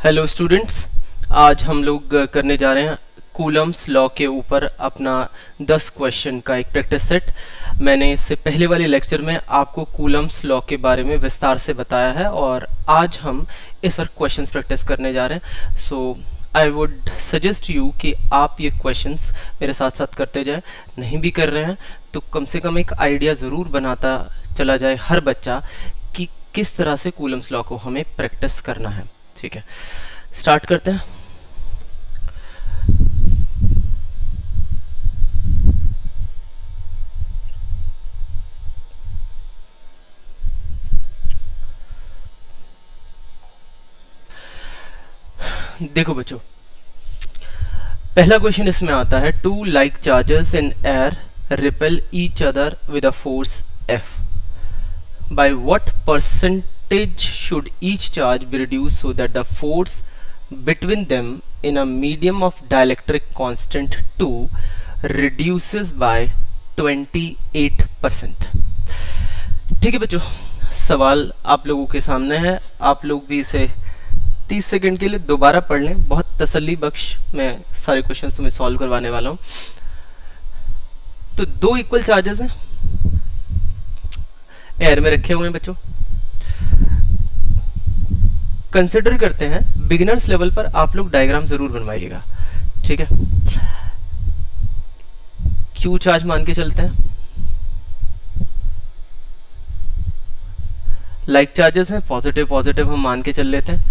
Hello students, आज हम लोग करने जा रहे हैं कूलम्स लॉ के ऊपर अपना 10 क्वेश्चन का एक प्रैक्टिस सेट। मैंने इससे पहले वाले लेक्चर में आपको कूलम्स लॉ के बारे में विस्तार से बताया है और आज हम इस पर क्वेश्चंस प्रैक्टिस करने जा रहे हैं। सो आई वुड सजेस्ट यू कि आप ये क्वेश्चंस मेरे साथ साथ करते जाएं। नहीं भी कर रहे हैं तो कम से कम एक आइडिया ज़रूर बनाता चला जाए हर बच्चा कि किस तरह से कूलम्स लॉ को हमें प्रैक्टिस करना है। ठीक है, स्टार्ट करते हैं। देखो बच्चों, पहला क्वेश्चन इसमें आता है two like charges in air repel each other with a force F. By what percentage should each charge be reduced so that the force between them in a medium of dielectric constant 2 reduces by 28%? ठीक है बच्चों, सवाल आप लोगों के सामने है। आप लोग भी इसे 30 सेकंड के लिए दोबारा पढ़ लें। बहुत तसल्ली बख्श मैं सारे क्वेश्चंस तुम्हें सॉल्व करवाने वाला हूं। तो दो इक्वल चार्जेस हैं, एयर में रखे हुए हैं बच्चों। कंसिडर करते हैं बिगिनर्स लेवल पर आप लोग डायग्राम जरूर बनवाइएगा। ठीक है, क्यू चार्ज मान के चलते हैं, लाइक चार्जेस हैं, पॉजिटिव पॉजिटिव हम मान के चल लेते हैं।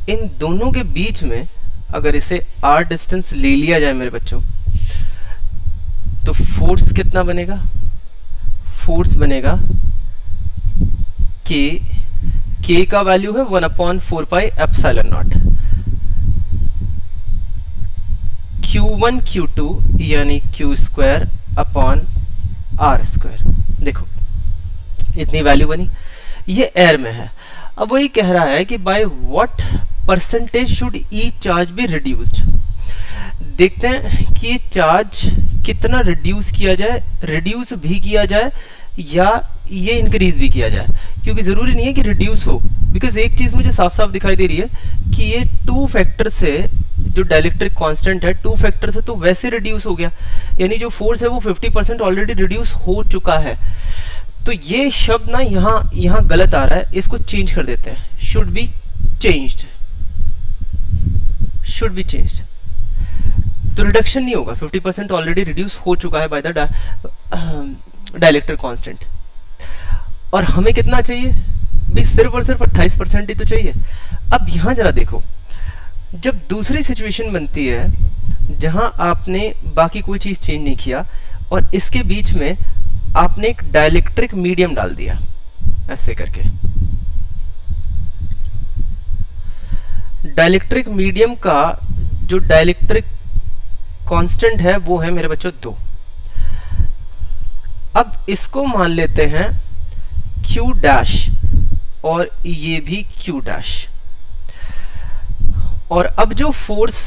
इन दोनों के बीच में अगर इसे r डिस्टेंस ले लिया जाए मेरे बच्चों, तो फोर्स कितना बनेगा? फोर्स बनेगा k का वैल्यू है 1/4πε0। Q1 Q2 यानी Q²/r²। देखो इतनी वैल्यू बनी, ये एयर में है। अब वही कह रहा है कि by what percentage should each charge be reduced. देखते हैं कि ये चार्ज कितना रिड्यूस किया जाए, रिड्यूस भी किया जाए या ये इंक्रीज भी किया जाए, क्योंकि जरूरी नहीं है कि रिड्यूस हो। बिकॉज एक चीज मुझे साफ साफ दिखाई दे रही है कि ये 2 फैक्टर से जो डाइलेक्ट्रिक कांस्टेंट है 2 फैक्टर से तो वैसे रिड्यूस हो गया, यानी जो फोर्स है वो 50% ऑलरेडी रिड्यूस हो चुका है। तो ये शब्द ना यहाँ गलत आ रहा है, इसको चेंज कर देते हैं। Should be changed, should be changed. तो रिडक्शन नहीं होगा, 50% ऑलरेडी रिड्यूस हो चुका है बाय द डाइलेक्ट्रिक कांस्टेंट। और हमें कितना चाहिए भाई? सिर्फ और सिर्फ 28% ही तो चाहिए। अब यहां जरा देखो, जब दूसरी सिचुएशन बनती है जहां आपने बाकी कोई चीज चेंज नहीं किया और इसके बीच में आपने एक डाइलेक्ट्रिक मीडियम डाल दिया ऐसे करके, डाइलेक्ट्रिक मीडियम का जो डाइलेक्ट्रिक कांस्टेंट है वो है मेरे बच्चों 2। अब इसको मान लेते हैं Q डैश और ये भी Q डैश। और अब जो फोर्स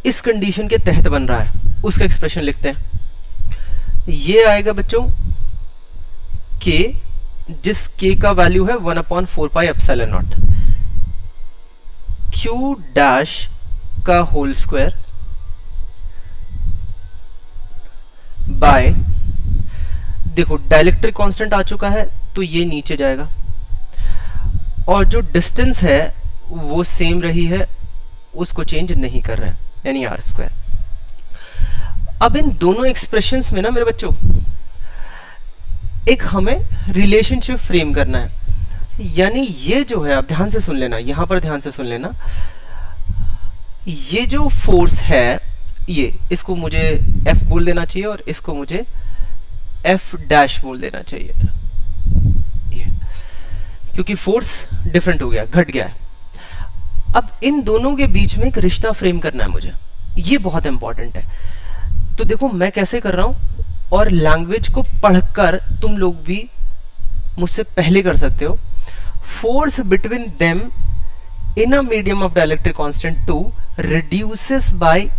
इस कंडीशन के तहत बन रहा है उसका एक्सप्रेशन लिखते हैं। ये आएगा बच्चों K, जिस K का वैल्यू है 1/4πε0, Q डैश का होल स्क्वायर बाय, देखो डाइलेक्ट्रिक कांस्टेंट आ चुका है तो ये नीचे जाएगा और जो डिस्टेंस है वो सेम रही है, उसको चेंज नहीं कर रहे हैं, यानी r²। अब इन दोनों एक्सप्रेशंस में ना मेरे बच्चों एक हमें रिलेशनशिप फ्रेम करना है। यानी ये जो है, आप ध्यान से सुन लेना, यहां पर ध्यान से सुन लेना, ये जो फोर्स है ये, इसको मुझे F बोल देना चाहिए और इसको मुझे F डैश बोल देना चाहिए, ये, क्योंकि फोर्स डिफरेंट हो गया, घट गया है। अब इन दोनों के बीच में एक रिश्ता फ्रेम करना है मुझे, ये बहुत इंपॉर्टेंट है। तो देखो मैं कैसे कर रहा हूं, और लैंग्वेज को पढ़कर तुम लोग भी मुझसे पहले कर सकते हो। Force between them in a medium of dielectric constant 2 reduces by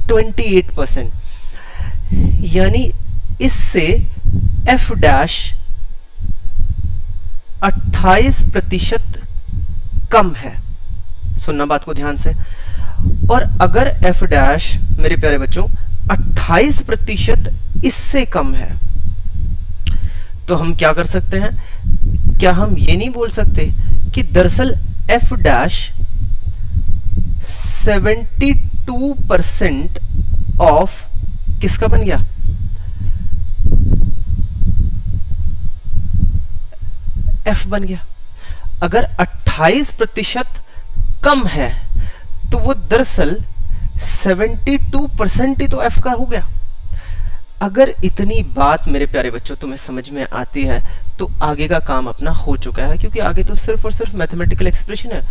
28%, यानी इससे F डैश 28% कम है। सुनना बात को ध्यान से। और अगर एफ डैश मेरे प्यारे बच्चों 28% इससे कम है, तो हम क्या कर सकते हैं? क्या हम ये नहीं बोल सकते कि दरअसल एफ डैश 72% ऑफ किसका बन गया? एफ बन गया। अगर 28% कम है तो वो दरअसल 72% ही तो एफ का हो गया। अगर इतनी बात मेरे प्यारे बच्चों तुम्हें समझ में आती है तो आगे का काम अपना हो चुका है, क्योंकि आगे तो सिर्फ और सिर्फ मैथमेटिकल एक्सप्रेशन है,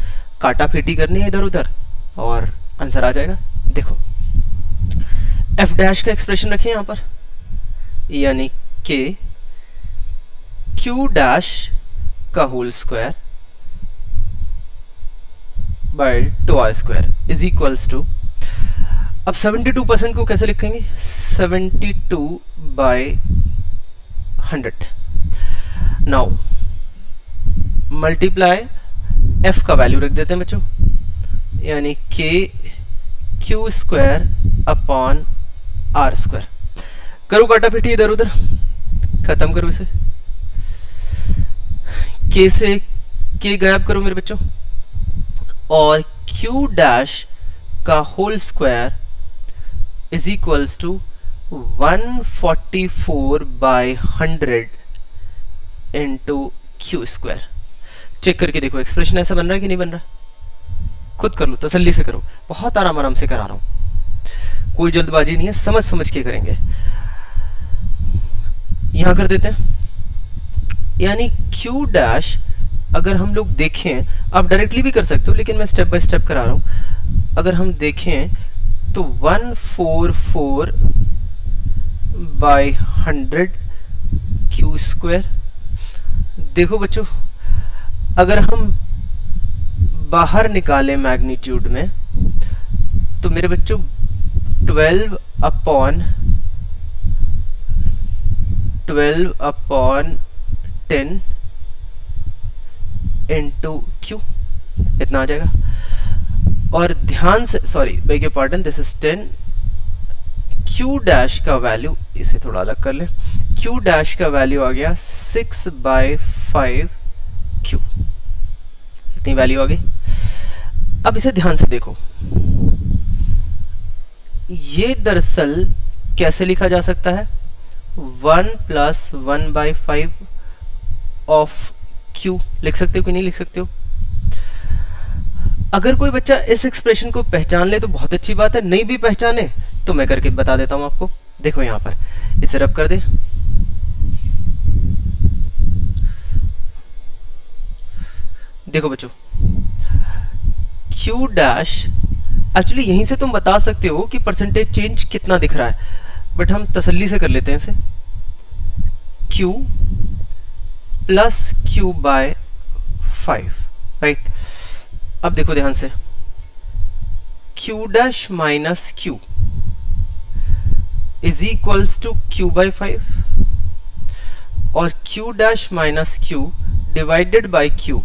काटा फेटी करनी है इधर उधर और आंसर आ जाएगा। देखो एफ डैश का एक्सप्रेशन रखें यहां पर, यानी के क्यू डैश का whole square by 2r² is equals to, अब 72% को कैसे लिखेंगे? 72/100। नाउ मल्टीप्लाई एफ का वैल्यू रख देते हैं बच्चों, यानी के क्यू स्क्वायर अपॉन r²। करो काटा पीटी इधर उधर, खत्म करो इसे। के से के गायब करो मेरे बच्चों, और क्यू डैश का whole square is equals to 144/100 into Q square. Check करके देखो एक्सप्रेशन ऐसा बन रहा है कि नहीं बन रहा? खुद कर लो, तसल्ली से करो, बहुत आराम आराम से करा रहा हूं, कोई जल्दबाजी नहीं है, समझ समझ के करेंगे। यहां कर देते हैं, यानी क्यू डैश अगर हम लोग देखें, आप डायरेक्टली भी कर सकते हो लेकिन मैं स्टेप बाय स्टेप करा रहा हूं। अगर हम देखें तो 144/100 क्यू स्क्वायर। देखो बच्चों, अगर हम बाहर निकालें मैग्नीट्यूड में तो मेरे बच्चों 12/10 इंटू क्यू, इतना आ जाएगा। और ध्यान से, sorry bag your pardon, this is 10। Q dash का वैल्यू, इसे थोड़ा अलग कर ले, क्यू डैश का वैल्यू आ गया 6/5 क्यू, इतनी वैल्यू आ गई। अब इसे ध्यान से देखो, ये दरअसल कैसे लिखा जा सकता है? 1 + 1/5 ऑफ क्यू लिख सकते हो कि नहीं लिख सकते हो? अगर कोई बच्चा इस एक्सप्रेशन को पहचान ले तो बहुत अच्छी बात है, नहीं भी पहचाने तो मैं करके बता देता हूं आपको। देखो यहां पर इसे रब कर दे, देखो बच्चों क्यू डैश, एक्चुअली यहीं से तुम बता सकते हो कि परसेंटेज चेंज कितना दिख रहा है, बट हम तसल्ली से कर लेते हैं इसे। Q plus Q by 5, right. अब देखो ध्यान से, Q dash minus Q is equals to Q by 5, और Q dash minus Q divided by Q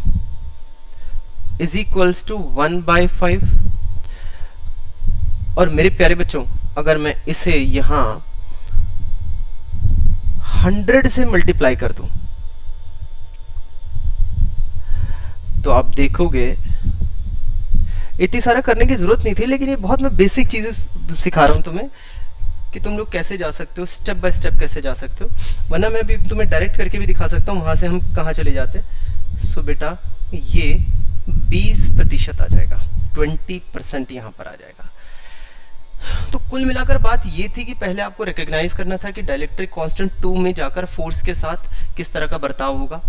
is equals to 1/5। और मेरे प्यारे बच्चों, अगर मैं इसे यहां 100 से मल्टीप्लाई कर दूं तो आप देखोगे, इतनी सारा करने की जरूरत नहीं थी, लेकिन ये बहुत मैं बेसिक चीजें सिखा रहा हूं तुम्हें कि तुम लोग कैसे जा सकते हो, स्टेप बाय स्टेप कैसे जा सकते हो, वरना मैं भी तुम्हें डायरेक्ट करके भी दिखा सकता हूं, वहां से हम कहां चले जाते। सो बेटा ये 20% आ जाएगा, 20% यहां पर आ जाएगा। तो कुल मिलाकर बात ये थी कि पहले आपको रिकॉग्नाइज करना था कि डाइलेक्ट्रिक कांस्टेंट 2 में जाकर फोर्स के साथ किस तरह का बर्ताव होगा,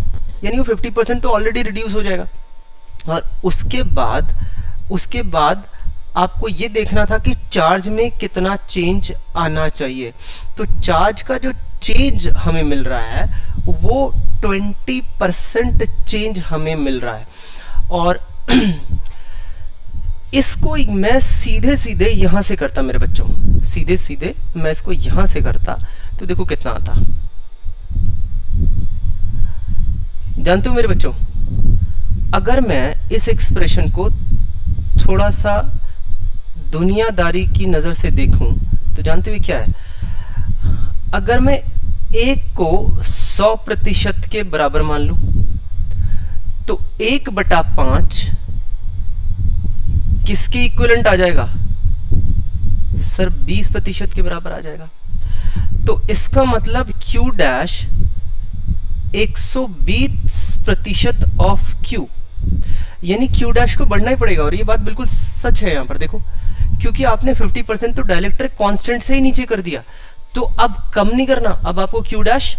यानी वो 50% तो ऑलरेडी रिड्यूस हो जाएगा। और उसके बाद आपको ये देखना था कि चार्ज में कितना चेंज आना चाहिए। तो चार्ज का जो चेंज हमें मिल रहा है वो 20% चेंज हमें मिल रहा है, और इसको मैं सीधे सीधे यहां से करता मेरे बच्चों, सीधे सीधे मैं इसको यहां से करता तो देखो कितना आता। जानते हो मेरे बच्चों, अगर मैं इस एक्सप्रेशन को थोड़ा सा दुनियादारी की नज़र से देखूं तो जानते हुए क्या है, अगर मैं 1 को 100% के बराबर मान लूं तो 1/5 किसके इक्विवेलेंट आ जाएगा सर? 20% के बराबर आ जाएगा। तो इसका मतलब Q डैश 120% ऑफ Q, यानी Q डैश को बढ़ना ही पड़ेगा। और ये बात बिल्कुल सच है यहाँ पर देखो, क्योंकि आपने 50% तो डायलेक्ट्रिक कांस्टेंट से ही नीचे कर दिया, तो अब कम नहीं करना, अब आपको Q डैश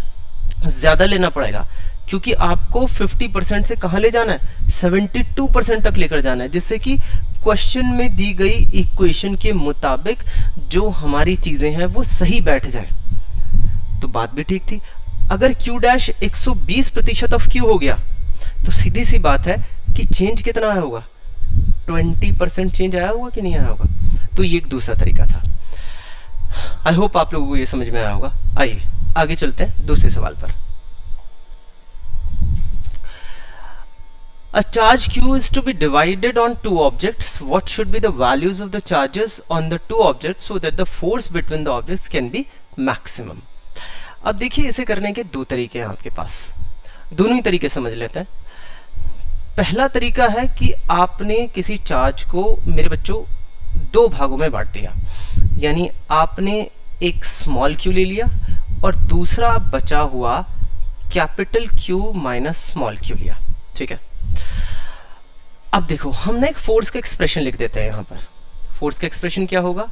ज्यादा लेना पड़ेगा, क्योंकि आपको 50% से कहां ले जाना है, 72% तक लेकर जाना है, जिससे कि क्वेश्चन में दी गई इक्वेशन के मुताबिक जो हमारी चीजें हैं वो सही बैठ जाए। तो बात भी ठीक थी। अगर Q डैश 120% ऑफ Q हो गया तो सीधी सी बात है कि चेंज कितना आया होगा, 20% चेंज आया होगा कि नहीं आया होगा। तो ये एक दूसरा तरीका था। आई होप आप लोगों को ये समझ में आया होगा। आइए आगे चलते हैं दूसरे सवाल पर। A charge Q is to be divided on two objects. What should be the values of the charges on the two objects so that the force between the objects can be maximum? अब देखिए इसे करने के दो तरीके हैं आपके पास, दोनों ही तरीके समझ लेते हैं। पहला तरीका है कि आपने किसी चार्ज को मेरे बच्चों दो भागों में बांट दिया, यानी आपने एक स्मॉल q ले लिया और दूसरा बचा हुआ capital Q minus small q लिया, ठीक है। अब देखो हम ना एक फोर्स का एक्सप्रेशन लिख देते हैं। यहां पर फोर्स का एक्सप्रेशन क्या होगा,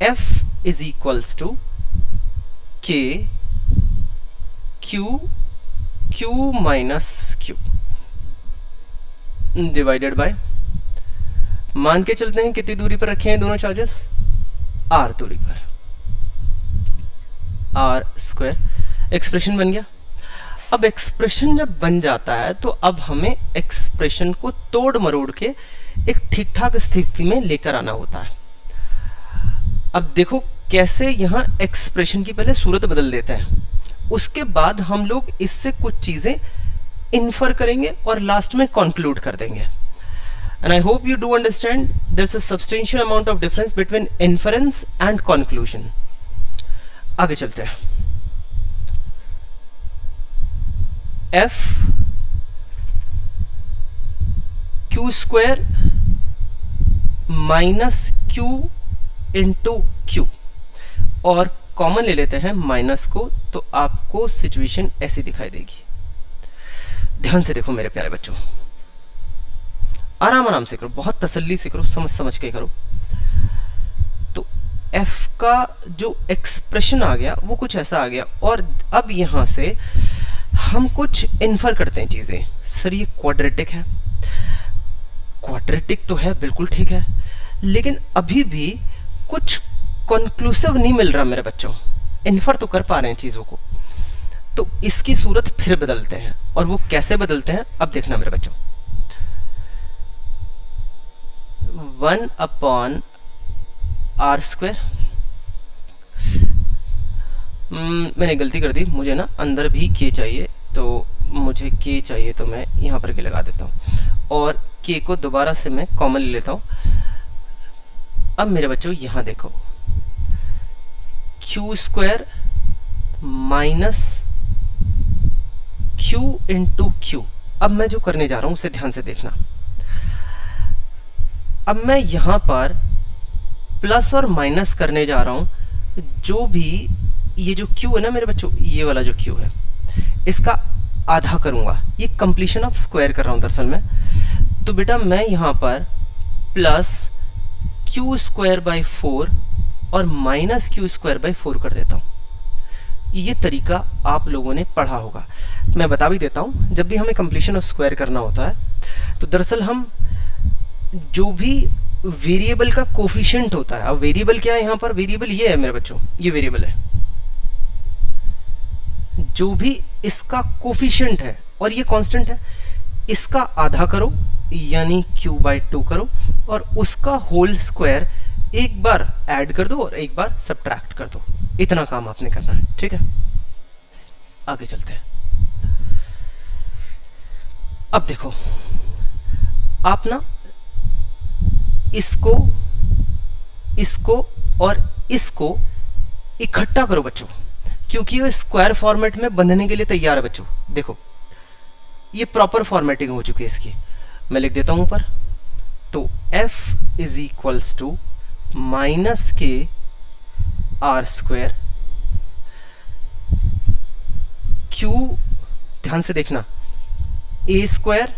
F is equals to K Q minus Q divided by, मान के चलते हैं कितनी दूरी पर रखे हैं दोनों चार्जेस, R दूरी पर, R स्क्वायर। एक्सप्रेशन बन गया। अब एक्सप्रेशन जब बन जाता है तो अब हमें एक्सप्रेशन को तोड़ मरोड़ के एक ठीक ठाक स्थिति में लेकर आना होता है। अब देखो कैसे यहाँ एक्सप्रेशन की पहले सूरत बदल देते हैं, उसके बाद हम लोग इससे कुछ चीजें इन्फर करेंगे और लास्ट में कंक्लूड कर देंगे। And I hope you do understand there is a substantial amount of difference between inference and conclusion. आगे चलते हैं। F Q square minus Q into Q, और कॉमन ले लेते हैं माइनस को, तो आपको सिचुएशन ऐसी दिखाई देगी। ध्यान से देखो मेरे प्यारे बच्चों, आराम आराम से करो, बहुत तसल्ली से करो, समझ समझ के करो। तो F का जो एक्सप्रेशन आ गया वो कुछ ऐसा आ गया, और अब यहां से हम कुछ इन्फर करते हैं चीजें। सर ये क्वाड्रेटिक है, क्वाड्रेटिक तो है, बिल्कुल ठीक है, लेकिन अभी भी कुछ कंक्लूसिव नहीं मिल रहा मेरे बच्चों, इन्फर तो कर पा रहे हैं चीजों को। तो इसकी सूरत फिर बदलते हैं, और वो कैसे बदलते हैं अब देखना मेरे बच्चों। 1/r स्क्वायर, मैंने गलती कर दी, मुझे ना अंदर भी k चाहिए, तो मुझे k चाहिए तो मैं यहाँ पर k लगा देता हूँ, और k को दोबारा से मैं कॉमन ले लेता हूँ। अब मेरे बच्चों यहाँ देखो, q square minus q into q। अब मैं जो करने जा रहा हूँ उसे ध्यान से देखना। अब मैं यहाँ पर प्लस और माइनस करने जा रहा हूँ, जो भी ये जो Q है ना मेरे बच्चों, ये वाला जो Q है इसका आधा करूंगा। ये कंप्लीशन ऑफ स्क्वायर कर रहा हूं दरअसल में। तो बेटा मैं यहां पर प्लस Q स्क्वायर बाई 4 और माइनस Q स्क्वायर बाई 4 कर देता हूं। ये तरीका आप लोगों ने पढ़ा होगा, मैं बता भी देता हूं। जब भी हमें कंप्लीशन ऑफ स्क्वायर करना होता है तो दरअसल हम जो भी वेरिएबल का कोफिशिएंट होता है, अब वेरिएबल क्या है यहाँ पर, वेरिएबल ये है मेरे बच्चों, ये वेरिएबल है, जो भी इसका कोफिशिएंट है और ये कांस्टेंट है, इसका आधा करो यानी q/2 करो, और उसका होल स्क्वायर एक बार ऐड कर दो और एक बार सब्ट्रैक्ट कर दो। इतना काम आपने करना है, ठीक है। आगे चलते हैं। अब देखो आप ना इसको इसको और इसको इकट्ठा करो बच्चों, क्योंकि ये स्क्वायर फॉर्मेट में बंधने के लिए तैयार है बच्चों। देखो ये प्रॉपर फॉर्मेटिंग हो चुकी है इसकी, मैं लिख देता हूं ऊपर। तो f is equals to minus K R square Q, ध्यान से देखना, A square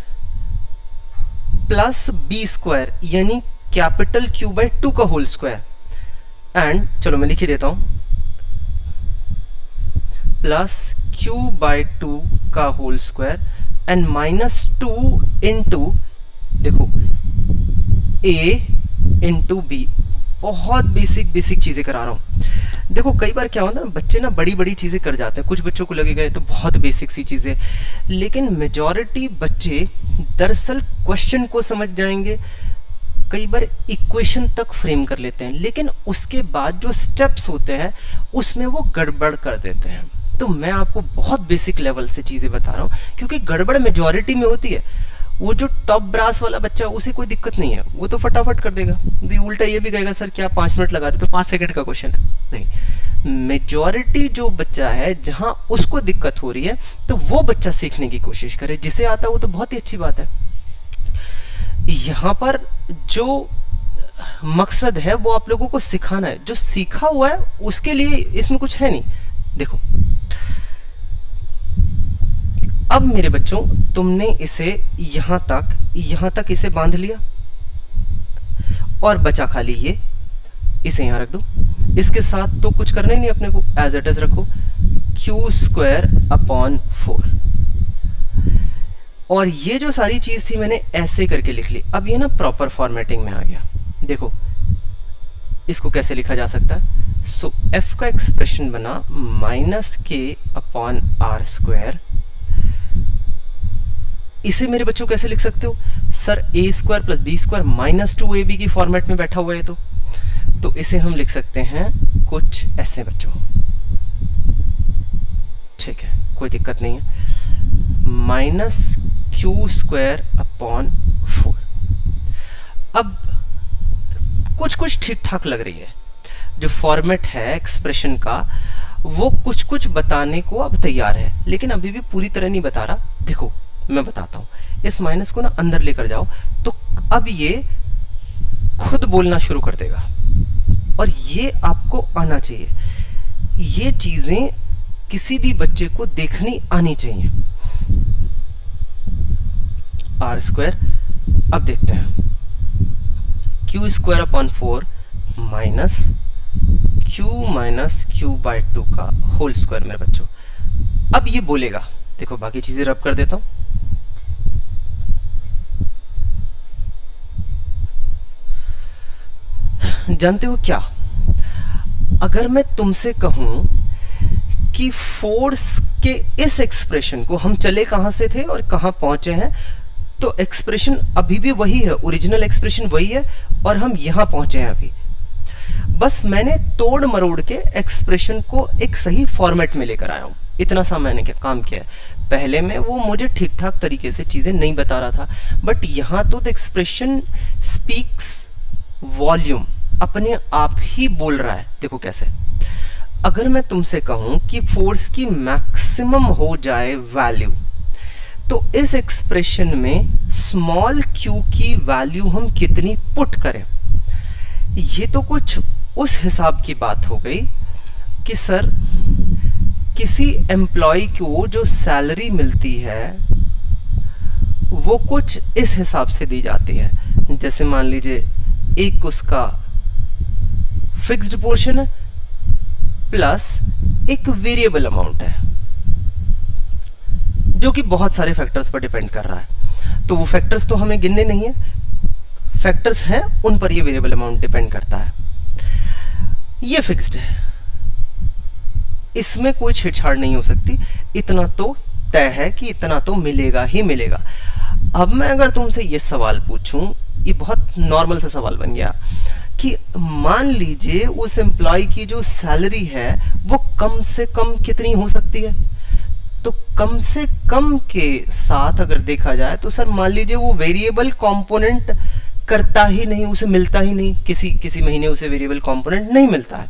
plus B square यानी कैपिटल क्यू बाय 2 का होल स्क्वायर, एंड चलो मैं लिख ही देता हूं, प्लस क्यू बाय 2 का whole square and minus 2 into, देखो ए इंटू बी। बहुत बेसिक चीजें करा रहा हूं। देखो कई बार क्या होता है ना, बच्चे ना बड़ी बड़ी चीजें कर जाते हैं, कुछ बच्चों को लगेगा ये तो बहुत बेसिक सी चीजें, लेकिन मेजॉरिटी बच्चे दरअसल क्वेश्चन को समझ जाएंगे, कई बार इक्वेशन तक फ्रेम कर लेते हैं, लेकिन उसके बाद जो स्टेप्स होते हैं उसमें वो गड़बड़ कर देते हैं। तो मैं आपको बहुत बेसिक लेवल से चीजें बता रहा हूं, क्योंकि गड़बड़ मेजॉरिटी में होती है। वो जो टॉप ब्रास वाला बच्चा उसे कोई दिक्कत नहीं है, वो तो फटाफट कर देगा। तो उल्टा ये भी कहेगा सर क्या 5 मिनट लगा रहे, तो 5 सेकंड का क्वेश्चन है। नहीं, मेजॉरिटी जो बच्चा है जहां उसको दिक्कत हो रही है, तो वो बच्चा सीखने की कोशिश करे, जिसे आता है वो तो बहुत ही अच्छी बात है। यहां पर जो मकसद है वो आप लोगों को सिखाना है, जो सीखा हुआ है उसके लिए इसमें कुछ है नहीं। देखो अब मेरे बच्चों तुमने इसे यहां तक इसे बांध लिया, और बचा खाली ये, इसे यहां रख दो। इसके साथ तो कुछ करना ही नहीं अपने को, एज इट इज रखो, क्यू स्क्वायर अपॉन 4। और ये जो सारी चीज थी मैंने ऐसे करके लिख ली। अब ये ना प्रॉपर फॉर्मेटिंग में आ गया। देखो इसको कैसे लिखा जा सकता है, सो f का एक्सप्रेशन बना minus k upon are square. इसे मेरे बच्चों कैसे लिख सकते हो, sir a square plus B square minus 2ab की फॉर्मेट में बैठा हुआ है, तो इसे हम लिख सकते हैं कुछ ऐसे बच्चों। ठीक है, कोई दिक्कत नहीं है, माइनस क्यू स्क्वायर अपॉन 4। अब कुछ ठीक ठाक लग रही है, जो फॉर्मेट है एक्सप्रेशन का वो कुछ बताने को अब तैयार है, लेकिन अभी भी पूरी तरह नहीं बता रहा। देखो मैं बताता हूं, इस माइनस को ना अंदर लेकर जाओ, तो अब ये खुद बोलना शुरू कर देगा, और ये आपको आना चाहिए। ये चीजें किसी भी बच्चे को देखनी आनी चाहिए। आर स्क्वायर, अब देखते हैं, Q square upon 4 minus Q by 2 का होल स्क्वायर मेरे बच्चों। अब ये बोलेगा, देखो बाकी चीजें रब कर देता हूं, जानते हो क्या, अगर मैं तुमसे कहूं कि फोर्स के इस एक्सप्रेशन को, हम चले कहां से थे और कहां पहुंचे हैं, तो एक्सप्रेशन अभी भी वही है, ओरिजिनल एक्सप्रेशन वही है, और हम यहां पहुंचे हैं अभी। बस मैंने तोड़ मरोड़ के एक्सप्रेशन को एक सही फॉर्मेट में लेकर आया हूं, इतना सा मैंने क्या काम किया है। पहले में वो मुझे ठीक ठाक तरीके से चीजें नहीं बता रहा था, बट यहां तो द एक्सप्रेशन स्पीक्स वॉल्यूम, अपने आप ही बोल रहा है। देखो कैसे, अगर मैं तुमसे कहूं कि फोर्स की मैक्सिमम हो जाए वैल्यू, तो इस एक्सप्रेशन में स्मॉल क्यू की वैल्यू हम कितनी पुट करें, ये तो कुछ उस हिसाब की बात हो गई कि सर किसी एम्प्लॉय को जो सैलरी मिलती है वो कुछ इस हिसाब से दी जाती है। जैसे मान लीजिए एक उसका फिक्स्ड पोर्शन है प्लस एक वेरिएबल अमाउंट है, जो कि बहुत सारे फैक्टर्स पर डिपेंड कर रहा है। तो वो फैक्टर्स तो हमें गिनने नहीं है, फैक्टर्स हैं उन पर ये वेरिएबल अमाउंट डिपेंड करता है। ये फिक्स्ड है, इसमें कोई छेड़छाड़ नहीं हो सकती, इतना तो तय है कि इतना तो मिलेगा ही मिलेगा। अब मैं अगर तुमसे ये सवाल पूछूं, ये बहुत नॉर्मल सा सवाल बन गया कि मान लीजिए उस एम्प्लॉय की जो सैलरी है वो कम से कम कितनी हो सकती है, तो कम से कम के साथ अगर देखा जाए तो सर मान लीजिए वो वेरिएबल कंपोनेंट करता ही नहीं, उसे मिलता ही नहीं, किसी महीने उसे वेरिएबल कंपोनेंट नहीं मिलता है,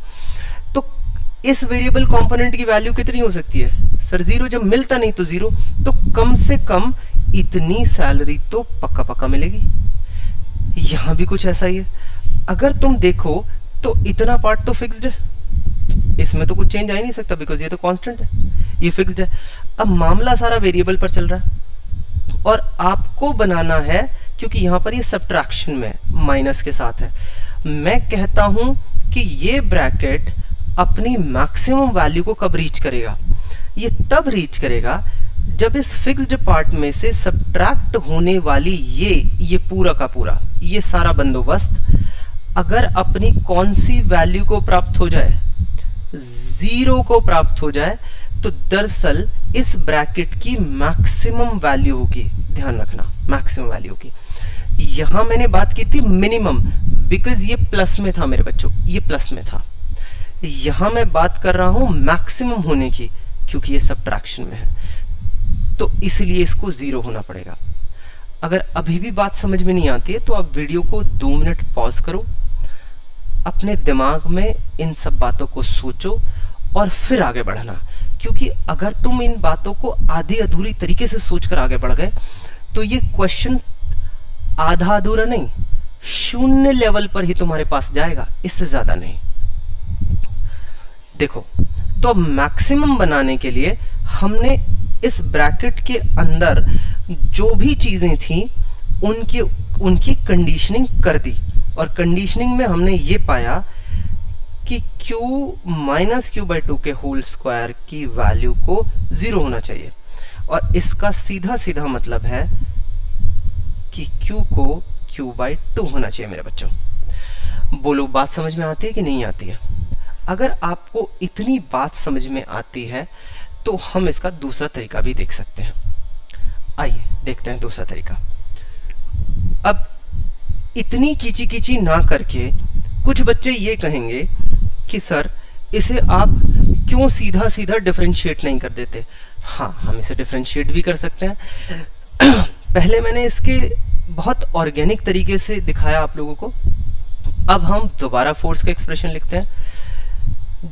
तो इस वेरिएबल कंपोनेंट की वैल्यू कितनी हो सकती है सर? 0। जब मिलता नहीं तो 0, तो कम से कम इतनी सैलरी तो पक्का पक्का मिलेगी। यहां भी कुछ ऐसा ही है, अगर तुम देखो तो इतना पार्ट तो फिक्स्ड है, इसमें तो कुछ चेंज आ ही नहीं सकता बिकॉज ये तो कांस्टेंट है, ये फिक्स्ड है। अब मामला सारा वेरिएबल पर चल रहा है और आपको बनाना है, क्योंकि यहां पर ये सब्ट्रैक्शन में माइनस के साथ है, मैं कहता हूं कि ये ब्रैकेट अपनी मैक्सिमम वैल्यू को कब रीच करेगा? ये तब रीच करेगा जब इस फिक्स्ड पार्ट में से सब्ट्रैक्ट होने वाली ये पूरा का पूरा ये सारा बंदोबस्त अगर अपनी कौन सी वैल्यू को प्राप्त हो जाए? 0 को प्राप्त हो जाए, तो दरअसल इस ब्रैकेट की मैक्सिमम वैल्यू होगी। ध्यान रखना, मैक्सिमम वैल्यू होगी। यहां मैंने बात की थी मिनिमम, बिकॉज ये प्लस में था मेरे बच्चों, ये प्लस में था। यहां मैं बात कर रहा हूं मैक्सिमम होने की, क्योंकि ये सब्ट्रैक्शन में है, तो इसलिए इसको 0 होना पड़ेगा। अगर अभी भी बात समझ में नहीं आती है तो आप वीडियो को 2 मिनट पॉज करो, अपने दिमाग में इन सब बातों को सोचो और फिर आगे बढ़ना, क्योंकि अगर तुम इन बातों को आधी अधूरी तरीके से सोचकर आगे बढ़ गए तो ये क्वेश्चन आधा अधूरा नहीं, 0 लेवल पर ही तुम्हारे पास जाएगा, इससे ज्यादा नहीं। देखो, तो अब मैक्सिमम बनाने के लिए हमने इस ब्रैकेट के अंदर जो भी चीजें थी उनकी कंडीशनिंग कर दी, और कंडीशनिंग में हमने ये पाया कि q माइनस क्यू बाई 2 के होल स्क्वायर की वैल्यू को 0 होना चाहिए, और इसका सीधा सीधा मतलब है कि q को q बाई 2 होना चाहिए। मेरे बच्चों, बोलो बात समझ में आती है कि नहीं आती है? अगर आपको इतनी बात समझ में आती है तो हम इसका दूसरा तरीका भी देख सकते हैं। आइए देखते हैं दूसरा तरीका। अब इतनी कीची कीची ना करके कुछ बच्चे ये कहेंगे कि सर इसे आप क्यों सीधा सीधा डिफरेंशिएट नहीं कर देते? हाँ, हम इसे डिफरेंशिएट भी कर सकते हैं। पहले मैंने इसके बहुत ऑर्गेनिक तरीके से दिखाया आप लोगों को। अब हम दोबारा फोर्स का एक्सप्रेशन लिखते हैं।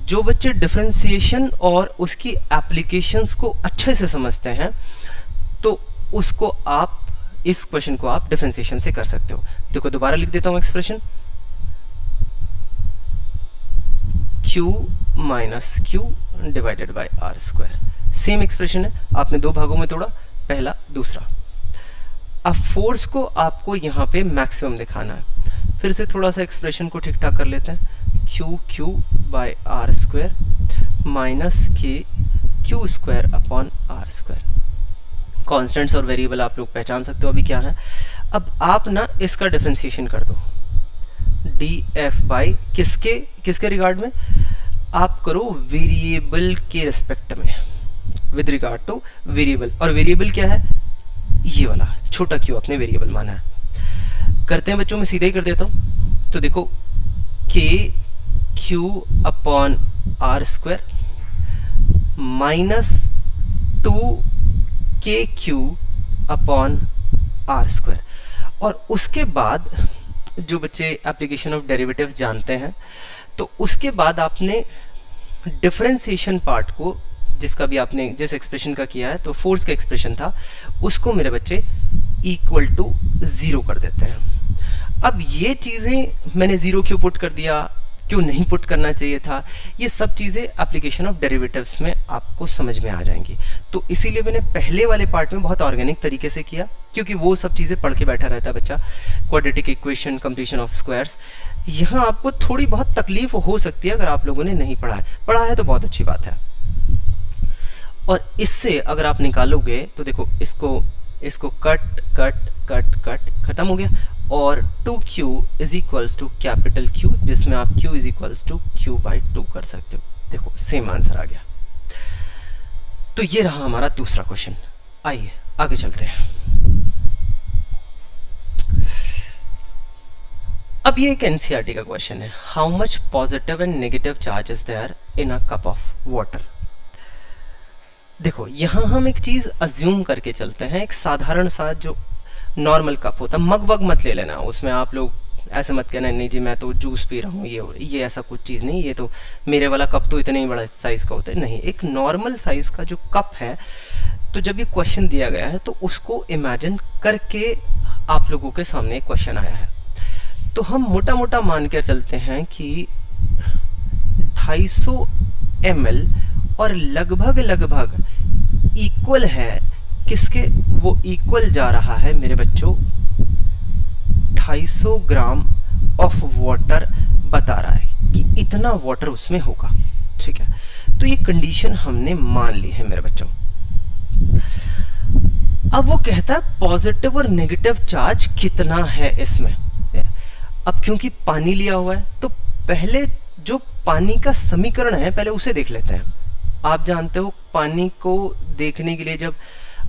जो बच्चे डिफरेंशिएशन और उसकी एप्लीकेशंस को अच्छे से समझते हैं तो उसको आप इस क्वेश्चन को आप डिफरेंशिएशन से कर सकते हो। देखो, दोबारा लिख देता हूं expression, q minus Q divided by are square. Same expression है, आपने 2 भागों में तोड़ा, पहला दूसरा। अब फोर्स को आपको यहाँ पे मैक्सिमम दिखाना है। फिर से थोड़ा सा एक्सप्रेशन को ठीक ठाक कर लेते हैं। Q by are square minus k q square upon are square. Constants और वेरिएबल आप लोग पहचान सकते हो अभी क्या है। अब आप ना इसका डिफरेंशिएशन कर दो, डी एफ बाई किसके रिगार्ड में? आप करो वेरिएबल के रिस्पेक्ट में, विद रिगार्ड टू वेरिएबल। और वेरिएबल क्या है? ये वाला छोटा क्यू अपने वेरिएबल माना है। करते हैं बच्चों, मैं सीधा ही कर देता हूं। तो देखो, K Q upon are square minus 2 K Q upon are square. और उसके बाद जो बच्चे एप्लीकेशन ऑफ डेरिवेटिव्स जानते हैं, तो उसके बाद आपने डिफरेंशिएशन पार्ट को, जिसका भी आपने जिस एक्सप्रेशन का किया है, तो फोर्स का एक्सप्रेशन था, उसको मेरे बच्चे इक्वल टू 0 कर देते हैं। अब ये चीजें मैंने 0 क्यों पुट कर दिया, क्यों नहीं पुट करना चाहिए था, ये सब चीजें एप्लीकेशन ऑफ डेरिवेटिव्स में आपको समझ में आ जाएंगी। तो इसीलिए मैंने पहले वाले पार्ट में बहुत ऑर्गेनिक तरीके से किया, क्योंकि वो सब चीजें पढ़ के बैठा रहता है बच्चा, quadratic equation, completion of squares. यहाँ आपको थोड़ी बहुत तकलीफ हो सकती है अगर आप लोगों ने नहीं पढ़ा है तो बहुत अच्छी बात है। और इससे अगर आप निकालोगे तो देखो, इसको कट कट कट कट खत्म हो गया, और 2q is equals to capital Q, जिसमें आप q is equals to q by 2 कर सकते हो। देखो, सेम आंसर आ गया। तो ये रहा हमारा दूसरा क्वेश्चन। आइए आगे चलते हैं। अब ये एक एनसीईआरटी का क्वेश्चन है, how much positive and negative charge is there in a cup of water. देखो, यहां हम एक चीज अज्यूम करके चलते हैं, एक साधारण सा जो नॉर्मल कप होता है, मग वग मत ले लेना उसमें, आप लोग ऐसे मत कहना नहीं जी मैं तो जूस पी रहा हूँ, ये ऐसा कुछ चीज़ नहीं, ये तो मेरे वाला कप तो इतने ही बड़ा साइज़ का होता है, नहीं, एक नॉर्मल साइज़ का जो कप है। तो जब ये क्वेश्चन दिया गया है तो उसको इमेजिन करके आप लोगों के सामने एक क्वेश्चन आया है, तो हम मोटा मोटा मान कर चलते हैं कि 250 ml और लगभग लगभग इक्वल है किसके, वो इक्वल जा रहा है मेरे बच्चों 250 ग्राम ऑफ वाटर बता रहा है कि इतना वाटर उसमें होगा, ठीक है। तो ये कंडीशन हमने मान ली है मेरे बच्चों। अब वो कहता है पॉजिटिव और नेगेटिव चार्ज कितना है इसमें। अब क्योंकि पानी लिया हुआ है तो पहले जो पानी का समीकरण है पहले उसे देख लेते हैं। आप जानते हो पानी को देखने के लिए जब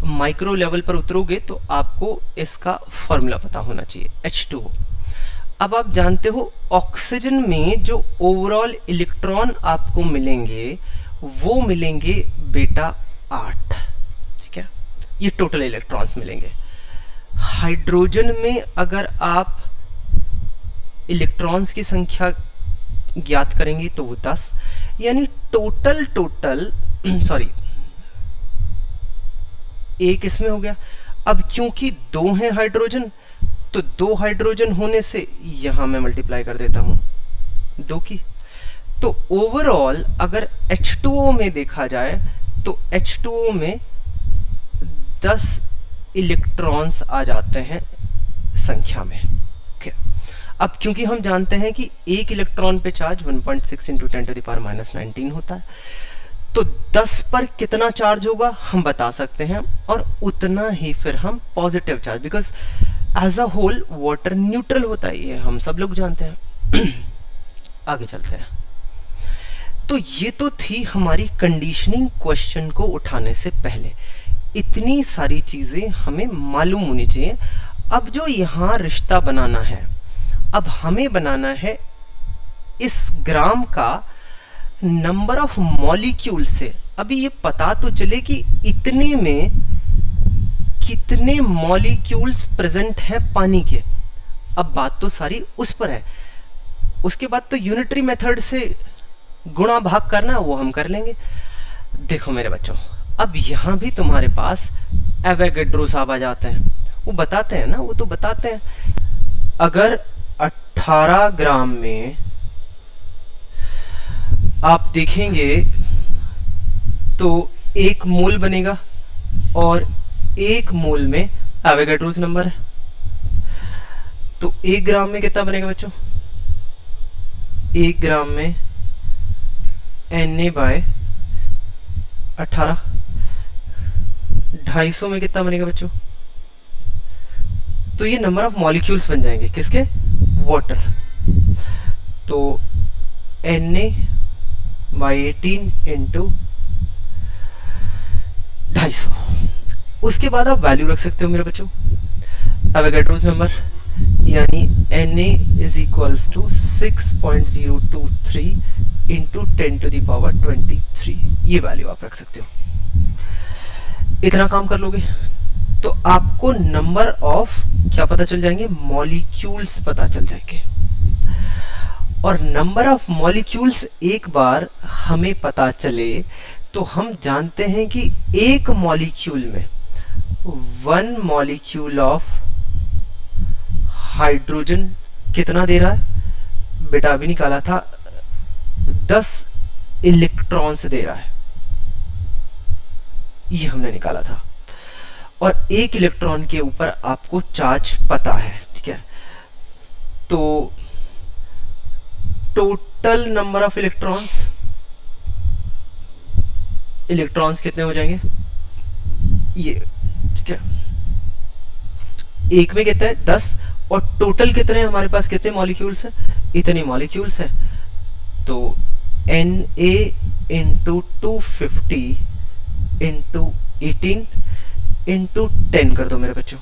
माइक्रो लेवल पर उतरोगे तो आपको इसका फॉर्मूला पता होना चाहिए, H2O। अब आप जानते हो ऑक्सीजन में जो ओवरऑल इलेक्ट्रॉन आपको मिलेंगे वो मिलेंगे बेटा 8, ठीक है, ये टोटल इलेक्ट्रॉन्स मिलेंगे। हाइड्रोजन में अगर आप इलेक्ट्रॉन्स की संख्या ज्ञात करेंगे तो वो 10, यानी टोटल सॉरी एक इसमें हो गया। अब क्योंकि 2 हैं हाइड्रोजन तो 2 हाइड्रोजन होने से यहां मैं मल्टीप्लाई कर देता हूं 2 की, तो ओवरऑल अगर H2O में देखा जाए तो H2O में 10 इलेक्ट्रॉन्स आ जाते हैं संख्या में। अब क्योंकि हम जानते हैं कि एक इलेक्ट्रॉन पे चार्ज 1.6 इंटू 10⁻⁻19 होता है, तो 10 पर कितना चार्ज होगा हम बता सकते हैं, और उतना ही फिर हम positive charge, because as a whole water neutral होता है, ये हम सब लोग जानते हैं। आगे चलते हैं। तो ये तो थी हमारी कंडीशनिंग क्वेश्चन को उठाने से पहले, इतनी सारी चीजें हमें मालूम होनी चाहिए। अब जो यहां रिश्ता बनाना है, अब हमें बनाना है इस ग्राम का नंबर ऑफ मॉलिक्यूल से। अभी ये पता तो चले कि इतने में कितने मॉलिक्यूल्स प्रेजेंट हैं पानी के। अब बात तो सारी उस पर है, उसके बाद तो यूनिटरी मेथड से गुणा भाग करना वो हम कर लेंगे। देखो मेरे बच्चों, अब यहां भी तुम्हारे पास एवोगैड्रो साहब आ जाते हैं, वो बताते हैं ना, वो तो बताते हैं अगर 18 ग्राम में आप देखेंगे तो 1 मोल बनेगा, और 1 मोल में एवोगैड्रोस नंबर है, तो 1 ग्राम में कितना बनेगा बच्चों? 1 ग्राम में Na/18। 250 में कितना बनेगा बच्चों? तो ये नंबर ऑफ मॉलिक्यूल्स बन जाएंगे किसके? वाटर। तो Na/18 इंटू 250। उसके बाद आप वैल्यू रख सकते हो मेरे बच्चों, एवोगैड्रोस नंबर, यानी Na is equals to 6.023 into 10⁻23। ये वैल्यू आप रख सकते हो। इतना काम कर लोगे तो आपको नंबर ऑफ क्या पता चल जाएंगे? मॉलिक्यूल्स पता चल जाएंगे। और नंबर ऑफ मॉलिक्यूल्स एक बार हमें पता चले तो हम जानते हैं कि एक मॉलिक्यूल में 1 मॉलिक्यूल ऑफ हाइड्रोजन कितना दे रहा है बेटा? अभी निकाला था 10 इलेक्ट्रॉन्स दे रहा है, ये हमने निकाला था। और 1 इलेक्ट्रॉन के ऊपर आपको चार्ज पता है, ठीक है। तो टोटल नंबर ऑफ इलेक्ट्रॉन्स कितने हो जाएंगे? ये, ठीक है। 1 में कितना है? 10, और टोटल कितने हमारे पास, कितने मॉलिक्यूल्स है? इतने मॉलिक्यूल्स है। तो Na इंटू 250 इंटू 18 इंटू 10 कर दो मेरे बच्चों।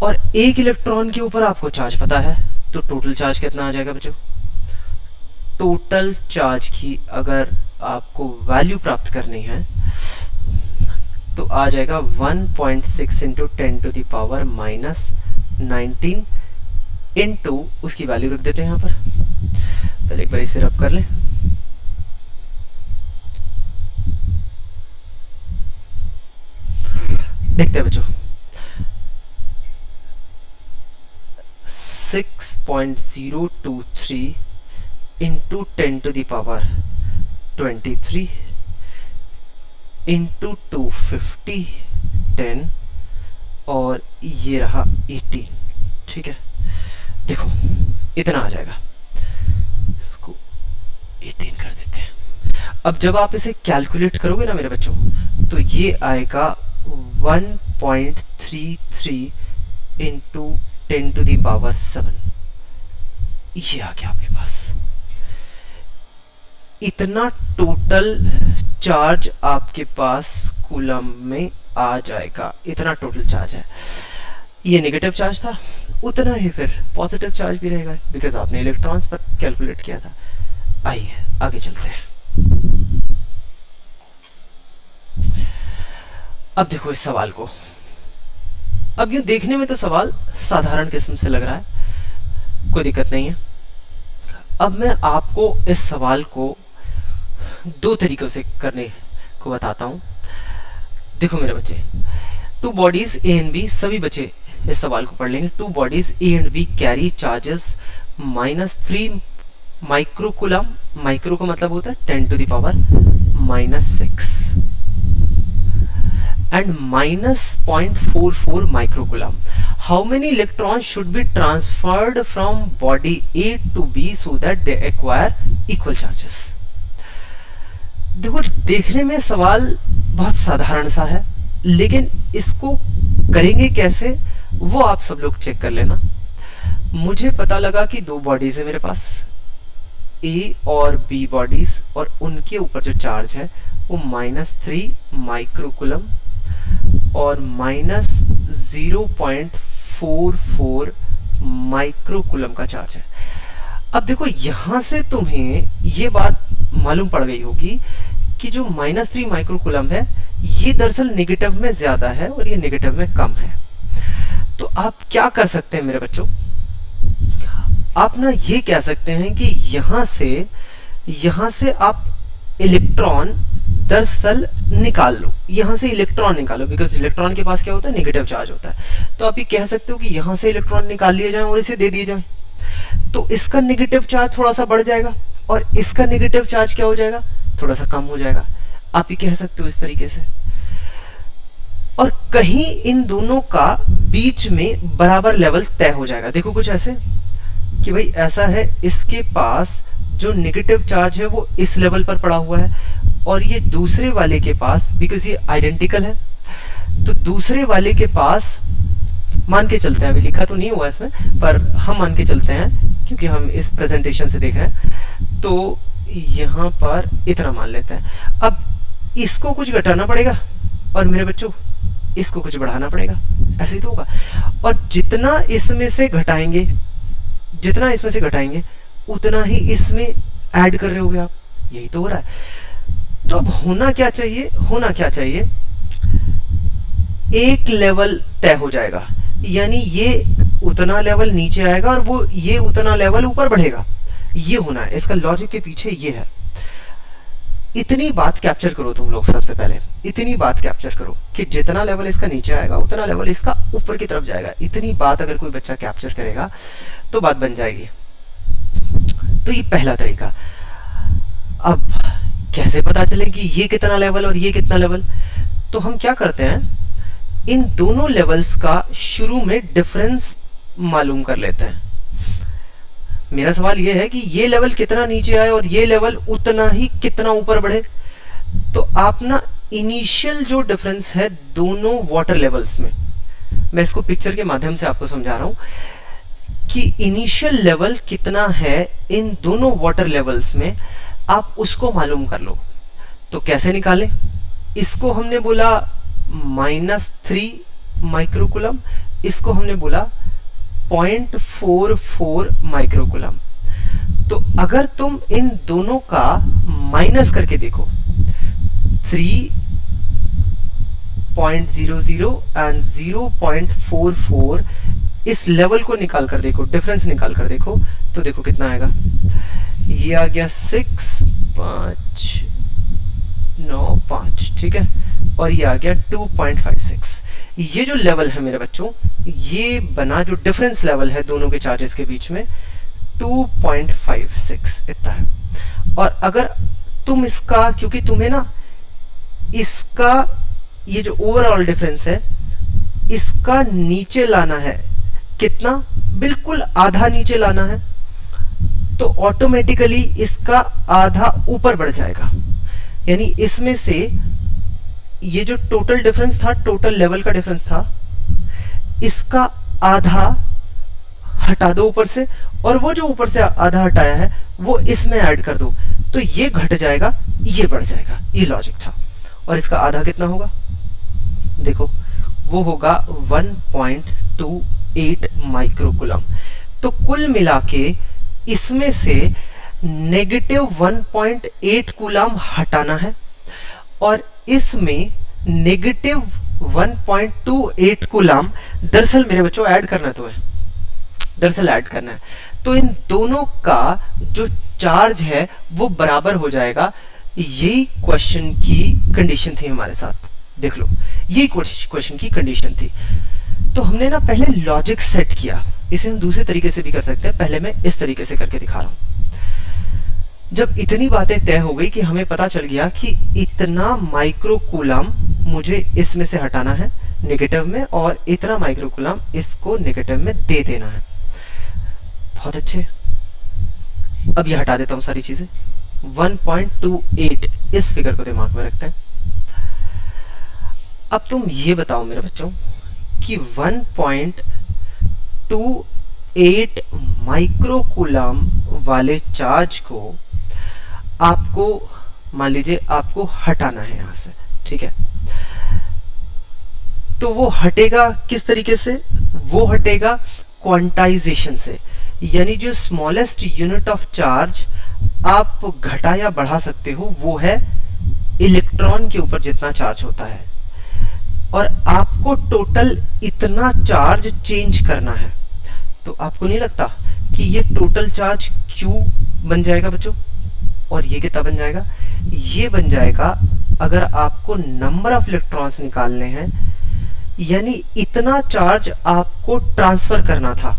और 1 इलेक्ट्रॉन के ऊपर आपको चार्ज पता है, तो टोटल चार्ज कितना आ जाएगा बच्चों? टोटल चार्ज की अगर आपको वैल्यू प्राप्त करनी है तो आ जाएगा 1.6 इंटू 10⁻⁻19 इंटू उसकी वैल्यू रख देते हैं यहाँ पर। पहले एक बार इसे रब कर लें। देखते हैं बच्चों, 6.023 इंटू 10⁻23 इंटू 250 10 और ये रहा 18। ठीक है, देखो इतना आ जाएगा, इसको 18 कर देते हैं। अब जब आप इसे कैलकुलेट करोगे ना मेरे बच्चों, तो ये आएगा 1.33 इंटू 10⁻7। ये आ गया आपके पास। इतना टोटल चार्ज आपके पास कूलम में आ जाएगा, इतना टोटल चार्ज है। ये नेगेटिव चार्ज था, उतना ही फिर पॉजिटिव चार्ज भी रहेगा, बिकॉज आपने इलेक्ट्रॉन्स पर कैलकुलेट किया था। आइए आगे चलते हैं। अब देखो इस सवाल को। अब ये देखने में तो सवाल साधारण किस्म से लग रहा है, कोई दिक्कत नहीं है। अब मैं आपको इस सवाल को दो तरीकों से करने को बताता हूं। देखो मेरे बच्चे, two bodies A and B, सभी बच्चे इस सवाल को पढ़ लेंगे। Two bodies A and B carry charges -3 microcoulomb. Micro का मतलब होता है 10⁻⁻6 and -0.44 microcoulomb. How many electrons should be transferred from body A to B so that they acquire equal charges? देखो देखने में सवाल बहुत साधारण सा है, लेकिन इसको करेंगे कैसे वो आप सब लोग चेक कर लेना। मुझे पता लगा कि दो बॉडीज है मेरे पास, ए और बी बॉडीज, और उनके ऊपर जो चार्ज है वो -3 माइक्रोकुलम और -0.44 माइक्रोकुलम का चार्ज है। अब देखो यहां से तुम्हें ये बात मालूम पड़ गई होगी कि जो -3 माइक्रोकुलम है ये दरअसल नेगेटिव में ज्यादा है और ये नेगेटिव में कम है। तो आप क्या कर सकते हैं मेरे बच्चों, आप ना ये कह सकते हैं कि यहां से आप इलेक्ट्रॉन दरअसल निकाल लो, यहां से इलेक्ट्रॉन निकालो, बिकॉज इलेक्ट्रॉन के पास क्या होता है, नेगेटिव चार्ज होता है। तो आप ये कह सकते हो कि यहां से इलेक्ट्रॉन निकाल लिए जाएं और इसे दे दिए जाएं, तो इसका नेगेटिव चार्ज थोड़ा सा बढ़ जाएगा और इसका नेगेटिव चार्ज क्या हो जाएगा, थोड़ा सा कम हो जाएगा। आप ये कह सकते हो इस तरीके से। और कहीं इन दोनों का बीच में बराबर लेवल तय हो जाएगा। देखो कुछ ऐसे कि भाई ऐसा है, इसके पास जो नेगेटिव चार्ज है वो इस लेवल पर पड़ा हुआ है और ये दूसरे वाले के पास, बिकॉज ये आइडेंटिकल है, तो दूसरे वाले के पास मान के चलते हैं, अभी लिखा तो नहीं हुआ इसमें पर हम मान के चलते हैं क्योंकि हम इस प्रेजेंटेशन से देख रहे हैं, तो यहाँ पर इतना मान लेते हैं। अब इसको कुछ घटाना पड़ेगा और मेरे बच्चों इसको कुछ बढ़ाना पड़ेगा, ऐसे ही तो होगा। और जितना इसमें से घटाएंगे उतना ही इसमें ऐड कर रहे होगे आप, यही तो हो रहा है। तो अब होना क्या चाहिए, एक लेवल तय हो जाएगा, यानी ये उतना लेवल नीचे आएगा और ये उतना लेवल ऊपर बढ़ेगा, ये होना है। इसका लॉजिक के पीछे ये है। इतनी बात कैप्चर करो तुम लोग, सबसे पहले इतनी बात कैप्चर करो कि जितना लेवल इसका नीचे आएगा उतना लेवल इसका ऊपर की तरफ जाएगा। इतनी बात अगर कोई बच्चा कैप्चर करेगा तो बात बन जाएगी। तो ये पहला तरीका। अब कैसे पता चले कि ये कितना लेवल और ये कितना लेवल, तो हम क्या करते हैं, इन दोनों लेवल्स का शुरू में डिफरेंस मालूम कर लेते हैं। मेरा सवाल यह है कि ये लेवल कितना नीचे आए और ये लेवल उतना ही कितना ऊपर बढ़े। तो आप ना इनिशियल जो डिफरेंस है दोनों वाटर लेवल्स में, मैं इसको पिक्चर के माध्यम से आपको समझा रहा हूं कि इनिशियल लेवल कितना है इन दोनों वाटर लेवल्स में, आप उसको मालूम कर लो। तो कैसे निकालें, इसको हमने बोला -3 माइक्रोकुलम, इसको हमने बोला 0.44 माइक्रोकुलम। तो अगर तुम इन दोनों का माइनस करके देखो, 3 0.00 एंड 0.44, इस लेवल को निकाल कर देखो, डिफरेंस निकाल कर देखो, तो देखो कितना आएगा। ये आ गया 6.595, ठीक है, और ये आ गया 2.56। ये जो लेवल है मेरे बच्चों, ये बना जो डिफरेंस लेवल है दोनों के चार्जेस के बीच में 2.56 इतना है। और अगर तुम इसका, क्योंकि तुम्हें ना इसका ये जो ओवरऑल डिफरेंस है इसका नीचे लाना है, कितना, बिल्कुल आधा नीचे लाना है, तो ऑटोमेटिकली इसका आधा ऊपर बढ़ जाएगा। यानी इसमें से ये जो टोटल डिफरेंस था, टोटल लेवल का डिफरेंस था, इसका आधा हटा दो ऊपर से, और वो जो ऊपर से आधा हटाया है वो इसमें ऐड कर दो, तो ये घट जाएगा, ये बढ़ जाएगा। ये लॉजिक था। और इसका आधा कितना होगा, देखो वो होगा 1.28 माइक्रोकूलम। तो कुल मिला के इसमें से नेगेटिव 1.8 कूलम हटाना है, और इसमें नेगेटिव 1.28 कूलम दरअसल मेरे बच्चों ऐड करना है, तुम्हें दरअसल ऐड करना है। तो इन दोनों का जो चार्ज है वो बराबर हो जाएगा। यही क्वेश्चन की कंडीशन थी हमारे साथ, देख लो, यही क्वेश्चन की कंडीशन थी। तो हमने ना पहले लॉजिक सेट किया, इसे हम दूसरे तरीके से भी कर सकते हैं, पहले मैं इस तरीके से करके दिखा रहा हूं। जब इतनी बातें तय हो गई कि हमें पता चल गया कि इतना माइक्रोकूलम मुझे इसमें से हटाना है नेगेटिव में, और इतना माइक्रोकूलम इसको नेगेटिव में दे देना है। बहुत अच्छे, अब ये हटा देता हूं सारी चीजें। 1.28 इस फिगर को दिमाग में रखते हैं। अब तुम ये बताओ मेरे बच्चों कि 1.28 माइक्रोकूलम वाले चार्ज को आपको, मान लीजिए आपको हटाना है यहां से, ठीक है, तो वो हटेगा किस तरीके से, वो हटेगा क्वांटाइजेशन से। यानी जो स्मॉलेस्ट यूनिट ऑफ चार्ज आप घटा या बढ़ा सकते हो वो है इलेक्ट्रॉन के ऊपर जितना चार्ज होता है, और आपको टोटल इतना चार्ज चेंज करना है। तो आपको नहीं लगता कि ये टोटल चार्ज Q बन जाएगा बच्चों, और ये कितना बन जाएगा, ये बन जाएगा, अगर आपको नंबर ऑफ इलेक्ट्रॉन्स निकालने हैं, यानी इतना चार्ज आपको ट्रांसफर करना था,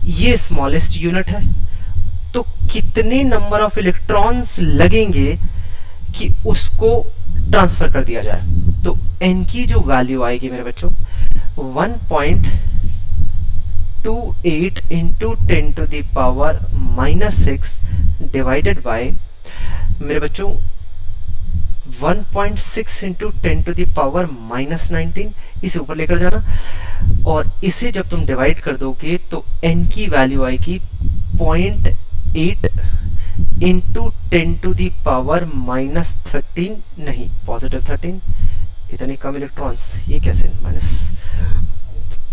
ये स्मॉलेस्ट यूनिट है, तो कितने नंबर ऑफ इलेक्ट्रॉन्स लगेंगे कि उसको ट्रांसफर कर दिया जाए। तो n की जो वैल्यू आएगी मेरे बच्चों 1.28 into 10 to the power -6 divided by मेरे बच्चों 1.6 इंटू 10 टू द पावर -19, इसे ऊपर लेकर जाना, और इसे जब तुम डिवाइड कर दोगे तो n की वैल्यू आएगी 0.8 इंटू 10 टू द पावर -13, नहीं +13, इतने कम इलेक्ट्रॉन्स, ये कैसे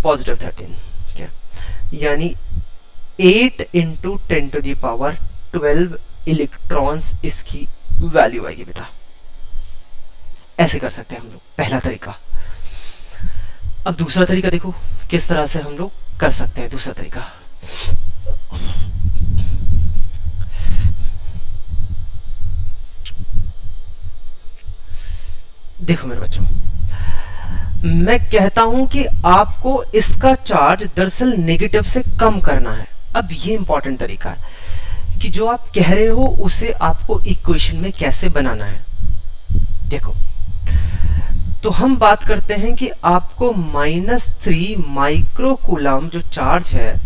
+13, क्या, यानी 8 into 10 to the power 12 electrons इसकी वैल्यू आएगी बेटा। ऐसे कर सकते हैं हम लोग, पहला तरीका। अब दूसरा तरीका देखो किस तरह से हम लोग कर सकते हैं। दूसरा तरीका, देखो मेरे बच्चों, मैं कहता हूं कि आपको इसका चार्ज दरअसल नेगेटिव से कम करना है। अब ये इंपॉर्टेंट तरीका है कि जो आप कह रहे हो उसे आपको इक्वेशन में कैसे बनाना है। देखो, तो हम बात करते हैं कि आपको -3 माइक्रोकूलम जो चार्ज है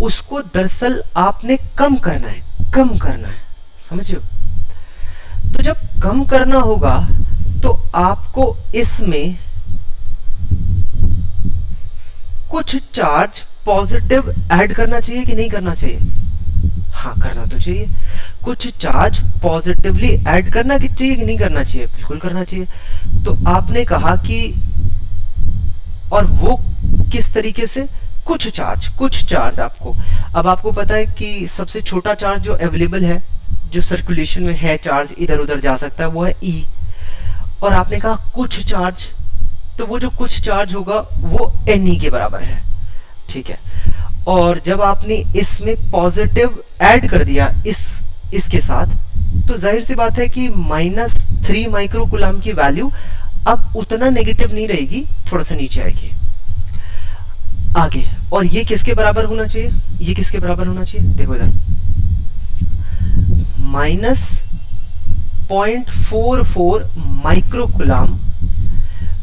उसको दरअसल आपने कम करना है, कम करना है, समझिए। तो जब कम करना होगा तो आपको इसमें कुछ चार्ज पॉजिटिव ऐड करना चाहिए कि नहीं करना चाहिए? हाँ, करना तो चाहिए। कुछ चार्ज पॉजिटिवली ऐड करना चाहिए कि नहीं करना चाहिए? बिल्कुल करना चाहिए। तो आपने कहा कि, और वो किस तरीके से, कुछ चार्ज आपको, अब आपको पता है कि सबसे छोटा चार्ज जो अवेलेबल है, जो सर्कुलेशन में है, चार्ज इधर उधर जा सकता है, वो है E। और आपने कहा कुछ चार्ज, तो वो जो कुछ चार्ज होगा वो Ne के बराबर है, ठीक है। और जब आपने इसमें पॉजिटिव ऐड कर दिया इसके साथ, तो जाहिर सी बात है कि -3 माइक्रोकुलाम की वैल्यू अब उतना नेगेटिव नहीं रहेगी, थोड़ा सा नीचे आएगी। आगे, और ये किसके बराबर होना चाहिए, ये किसके बराबर होना चाहिए, देखो इधर -0.44 माइक्रोकुलाम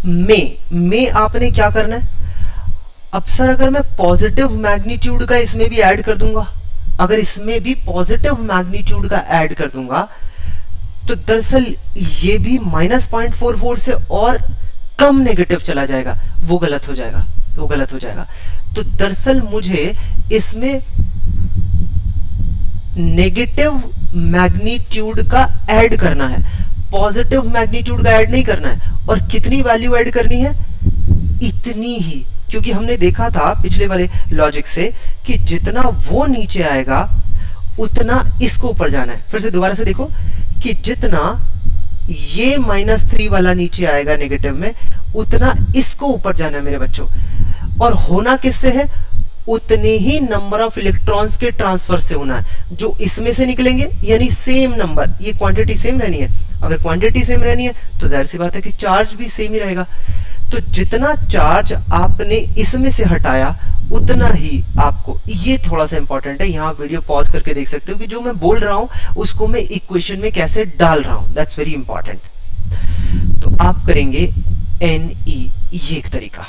में आपने क्या करना है, अब सर अगर मैं पॉजिटिव मैग्नीट्यूड का इसमें भी ऐड कर दूंगा, अगर इसमें भी पॉजिटिव मैग्नीट्यूड का ऐड कर दूंगा, तो दरअसल ये भी -0.44 से और कम नेगेटिव चला जाएगा, वो गलत हो जाएगा, वो गलत हो जाएगा। तो दरअसल मुझे इसमें नेगेटिव मैग्नीट्यूड का ऐड करना है, पॉजिटिव मैग्नीट्यूड का ऐड नहीं करना है। और कितनी वैल्यू ऐड करनी है, इतनी ही, क्योंकि हमने देखा था पिछले वाले लॉजिक से कि जितना वो नीचे आएगा उतना इसको ऊपर जाना है। फिर से दोबारा से देखो कि जितना ये -3 वाला नीचे आएगा नेगेटिव में, उतना इसको ऊपर जाना है मेरे बच्चों। और होना किससे है, उतने ही नंबर ऑफ इलेक्ट्रॉन्स के ट्रांसफर से होना है जो इसमें से निकलेंगे, यानी सेम नंबर, ये क्वांटिटी सेम रहनी है। अगर क्वांटिटी सेम रहनी है तो जाहिर सी बात है कि चार्ज भी सेम ही रहेगा। तो जितना चार्ज आपने इसमें से हटाया उतना ही आपको, ये थोड़ा सा इंपॉर्टेंट है, यहाँ वीडियो पॉज करके देख सकते हो कि जो मैं बोल रहा हूं उसको मैं इक्वेशन में कैसे डाल रहा हूं, दैट्स वेरी इंपॉर्टेंट। तो आप करेंगे Ne, ये एक तरीका,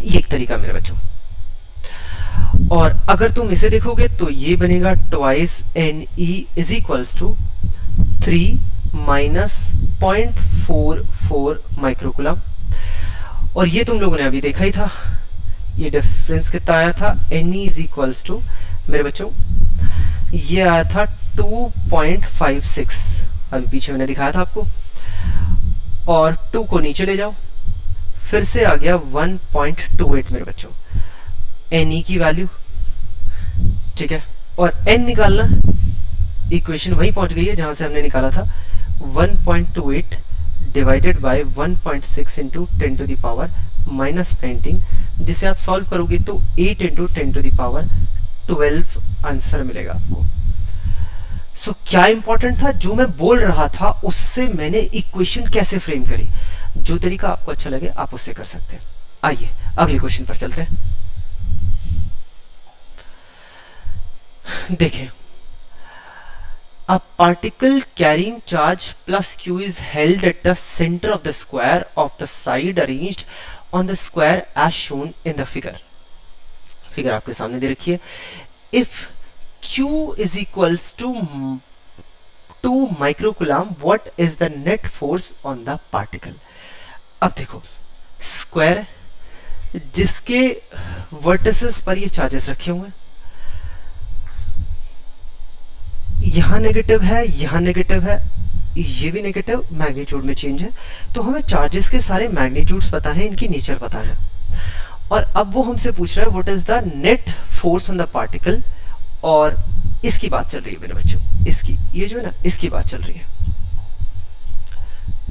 ये एक तरीका मेरे बच्चों। और अगर तुम इसे देखोगे तो ये बनेगा twice Ne is equals to 3 minus 0.44 microcoulomb. और ये तुम लोगों ने अभी देखा ही था, ये डिफरेंस कितना आया था, Ne इज इक्वल्स टू मेरे बच्चों ये आया था 2.56, अभी पीछे मैंने दिखाया था आपको। और 2 को नीचे ले जाओ, फिर से आ गया 1.28 मेरे बच्चों, Ne की वैल्यू, ठीक है। और n निकालना, इक्वेशन वहीं पहुंच गई है जहां से हमने निकाला था, 1.28 divided by 1.6 into 10 to the power -19, जिसे आप सॉल्व करोगे तो 8 into 10 to the power 12 answer मिलेगा आपको। सो क्या इंपॉर्टेंट था, जो मैं बोल रहा था उससे मैंने इक्वेशन कैसे फ्रेम करी। जो तरीका आपको अच्छा लगे आप उससे कर सकते हैं। आइए अगले क्वेश्चन पर चलते हैं। देखें, a particle carrying charge plus q is held at the center of the square of the side arranged on the square as shown in the figure. Figure आपके सामने दे रखी है। If q is equals to 2 microcoulomb, what is the net force on the particle? अब देखो, square जिसके vertices पर ये charges रखे हुए हैं, यहां नेगेटिव है, यहां नेगेटिव है, ये भी नेगेटिव, मैग्नीट्यूड में चेंज है। तो हमें चार्जेस के सारे मैग्नीट्यूड्स पता है, इनकी नेचर पता है। और अब वो हमसे पूछ रहा है what is the net force on the particle, और इसकी बात चल रही है मेरे बच्चों, इसकी, ये जो है ना, इसकी बात चल रही है।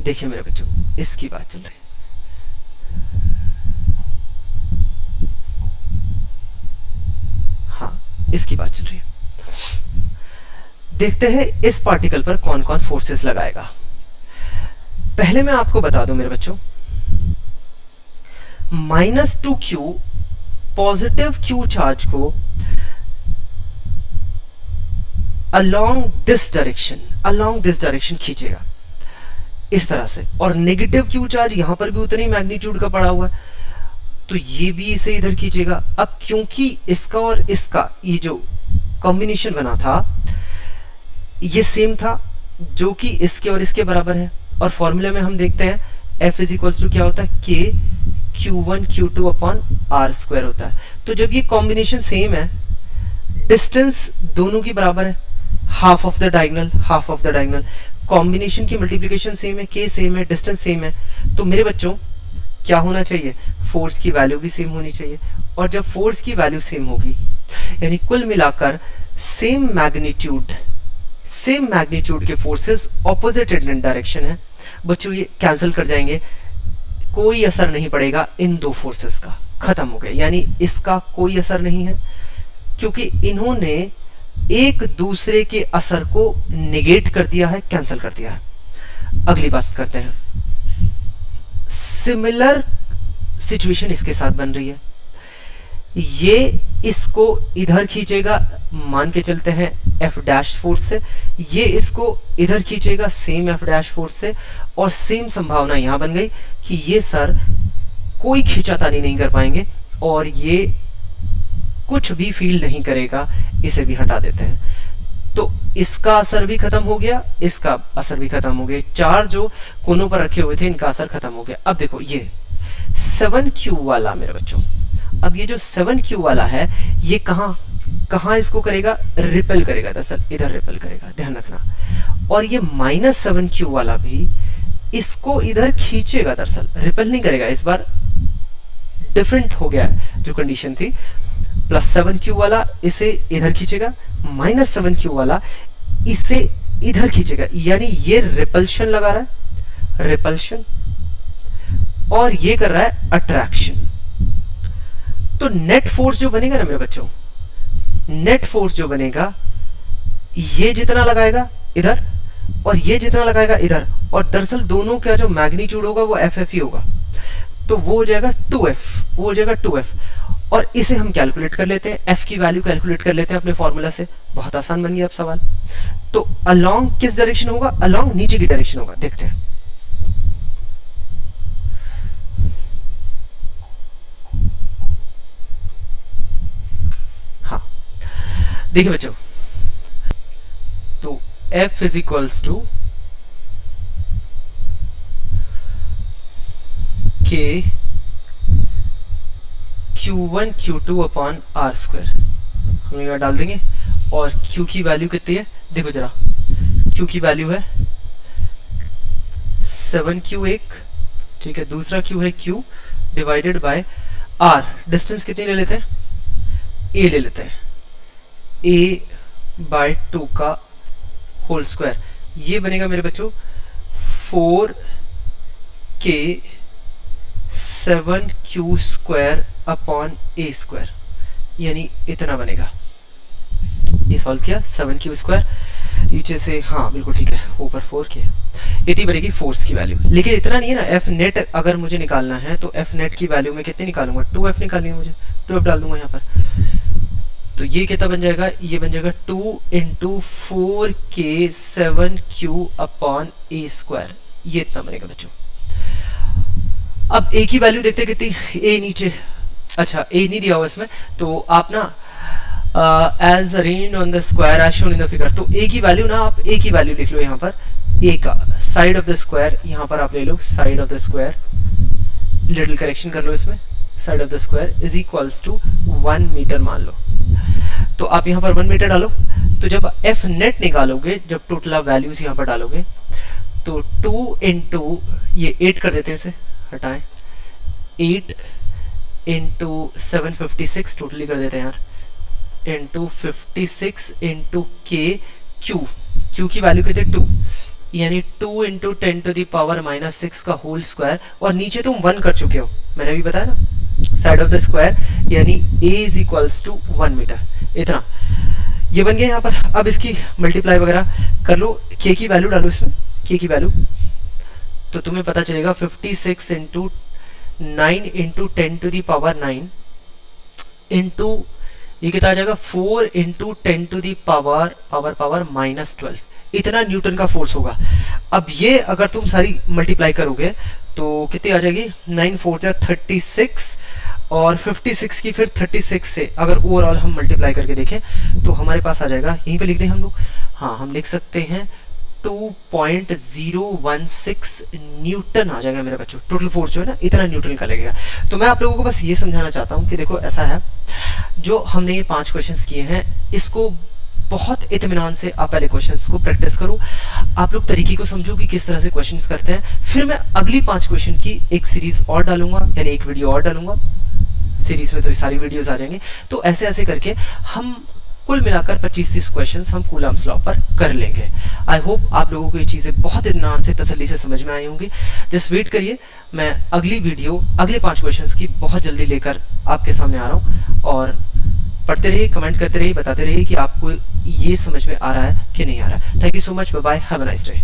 देखिए मेरे बच्चों, इसकी बात चल रही है। हाँ, इसकी बात चल रही है। देखते हैं इस पार्टिकल पर कौन कौन फोर्सेस लगाएगा। पहले मैं आपको बता दूं मेरे बच्चों, -2q पॉजिटिव q चार्ज को अलोंग दिस डायरेक्शन खींचेगा इस तरह से, और नेगेटिव q चार्ज यहां पर भी उतनी मैग्नीट्यूड का पड़ा हुआ है, तो ये भी इसे इधर खींचेगा। अब क्योंकि इसका और इसका ये जो कॉम्बिनेशन बना था ये सेम था, जो कि इसके और इसके बराबर है, और फॉर्मूले में हम देखते हैं F इज इक्वल्स टू क्या होता है, K Q1 Q2 upon R square होता है। तो जब ये कॉम्बिनेशन सेम है, डिस्टेंस दोनों की बराबर है, half of the diagonal, combination की मल्टीप्लिकेशन सेम है, K सेम है, डिस्टेंस सेम है, तो मेरे बच्चों क्या होना चाहिए, फोर्स की वैल्यू भी सेम होनी चाहिए। और जब फोर्स की वैल्यू सेम होगी, यानी कुल मिलाकर सेम मैग्नीट्यूड के फोर्सेस ऑपोजिट इन डायरेक्शन है, बच्चों ये कैंसिल कर जाएंगे, कोई असर नहीं पड़ेगा इन दो फोर्सेस का, खत्म हो गया, यानी इसका कोई असर नहीं है क्योंकि इन्होंने एक दूसरे के असर को नेगेट कर दिया है, कैंसिल कर दिया है। अगली बात करते हैं, सिमिलर सिचुएशन इसके साथ बन रही है, ये इसको इधर खींचेगा, मान के चलते हैं एफ डैश फोर्स से, ये इसको इधर खींचेगा सेम एफ डैश फोर्स से, और सेम संभावना यहां बन गई कि ये सर कोई खींचातानी नहीं कर पाएंगे और ये कुछ भी फील नहीं करेगा, इसे भी हटा देते हैं। तो इसका असर भी खत्म हो गया, इसका असर भी खत्म हो गया, चार जो कोनों पर रखे हुए थे इनका असर खत्म हो गया। अब देखो ये 7q वाला मेरे बच्चों, अब ये जो 7q वाला है ये कहां इसको करेगा, रिपेल करेगा, दरअसल इधर रिपेल करेगा, ध्यान रखना। और ये -7q वाला भी इसको इधर खींचेगा, दरअसल रिपेल नहीं करेगा, इस बार डिफरेंट हो गया जो कंडीशन थी। +7q वाला इसे इधर खींचेगा, -7q वाला इसे इधर खींचेगा, यानी ये रिपल्शन लगा रहा है, रिपल्शन, और ये कर रहा है अट्रैक्शन। तो नेट फोर्स जो बनेगा ना मेरे बच्चों, नेट फोर्स जो बनेगा, ये जितना लगाएगा इधर और ये जितना लगाएगा इधर, और दरअसल दोनों का जो मैग्नीट्यूड होगा वो एफ ही होगा, तो वो हो जाएगा 2f, वो हो जाएगा 2f। और इसे हम कैलकुलेट कर लेते हैं, f की वैल्यू कैलकुलेट कर लेते हैं अपने फॉर्मूला से, बहुत आसान बन गया अब सवाल। तो अलोंग किस डायरेक्शन होगा, अलोंग नीचे की डायरेक्शन होगा, देखते हैं। हाँ देखिए बच्चों, तो f is equals to k Q1 Q2 upon are square, हम यहाँ डाल देंगे। और Q की वैल्यू कितनी है, देखो जरा, Q की वैल्यू है 7Q एक, ठीक है, दूसरा Q है Q divided bye R, distance कितनी ले लेते हैं, A ले लेते हैं, A बाय 2 का होल स्क्वायर, ये बनेगा मेरे बच्चों 4K 7Q square upon A square, यानी इतना बनेगा। ये सॉल्व किया, 7Q स्क्वायर नीचे से, हाँ बिल्कुल ठीक है, ऊपर 4K, इतनी बनेगी फोर्स की वैल्यू। लेकिन इतना नहीं है ना, F नेट अगर मुझे निकालना है तो F नेट की वैल्यू में कितनी निकालूंगा, 2F निकालनी है मुझे, 2F डाल दूंगा यहाँ पर। तो ये कितना बन जाएगा, ये बन जाएगा 2 × 4K 7Q upon A square, ये इतना बनेगा बच्चों। अब A की वैल्यू देखते कितनी, A नीचे, अच्छा A नहीं दिया हुआ इसमें, तो आप ना as arranged on the square as shown in the figure, तो A की वैल्यू ना आप A की वैल्यू लिख लो यहाँ पर, A का साइड ऑफ द स्क्वायर यहाँ पर आप ले लो, side of the square, little correction कर लो इसमें, side of the square is equals to 1 meter मान लो। तो आप यहाँ पर 1 मीटर डालो, तो जब F नेट निकालोगे, जब टोटल आप वैल्यूज यहाँ पर डालोगे, तो 2 × ये 8 कर देते हैं, इसे हटाएं, 8 × 756 टोटली कर देते हैं यार, इंटू 56 × K Q की वैल्यू कितने 2, यानी 2 × 10⁻⁻6 का होल स्क्वायर, और नीचे तुम 1 कर चुके हो, मैंने अभी बताया ना, साइड ऑफ द स्क्वायर, यानी A is equals to 1 metre, इतना ये बन गया यहाँ पर। अब इसकी मल्टीप्लाई वगैरह कर लो, K की वैल्यू डालो इसमें, K की वैल्यू, तो तुम्हें पता चलेगा 56 × 9 × 10⁻9 इंटू ये कितना आ जाएगा 4 × 10⁻⁻12, इतना न्यूटन का फोर्स होगा। अब ये अगर तुम सारी मल्टीप्लाई करोगे तो कितनी आ जाएगी, 9 4 जा 36, और 56 की फिर 36 से अगर ओवरऑल हम मल्टीप्लाई करके देखें तो हमारे पास आ जाएगा, यहीं पे लिख दें हम लोग, हाँ हम लिख सकते हैं 2.016 न्यूटन आ जाएगा मेरे बच्चों, टोटल फोर्स जो है ना इतना न्यूटन का लगेगा। तो मैं आप लोगों को बस ये समझाना चाहता हूँ कि देखो ऐसा है, जो हमने ये 5 क्वेश्चंस किए हैं, इसको बहुत इत्मीनान से आप पहले क्वेश्चंस को प्रैक्टिस करो, आप लोग तरीके को समझो कि किस तरह से क्वेश्चंस करते हैं। फिर मैं अगली 5 क्वेश्चन की एक सीरीज और डालूंगा, यानी एक वीडियो और डालूंगा, सीरीज में तो सारी वीडियोस आ जाएंगे। तो ऐसे ऐसे करके हम कुल मिलाकर 25-30 क्वेश्चंस हम कूलम्स लॉ पर कर लेंगे। आई होप आप लोगों को ये चीज़ें बहुत इत्मीनान से, तसल्ली से समझ में आई होंगी। जस्ट वेट करिए, मैं अगली वीडियो अगले 5 क्वेश्चंस की बहुत जल्दी लेकर आपके सामने आ रहा हूँ। और पढ़ते रहिए, कमेंट करते रहिए, बताते रहिए कि आपको ये समझ में आ रहा है कि नहीं आ रहा है। Thank you so much, bye bye, have a nice day.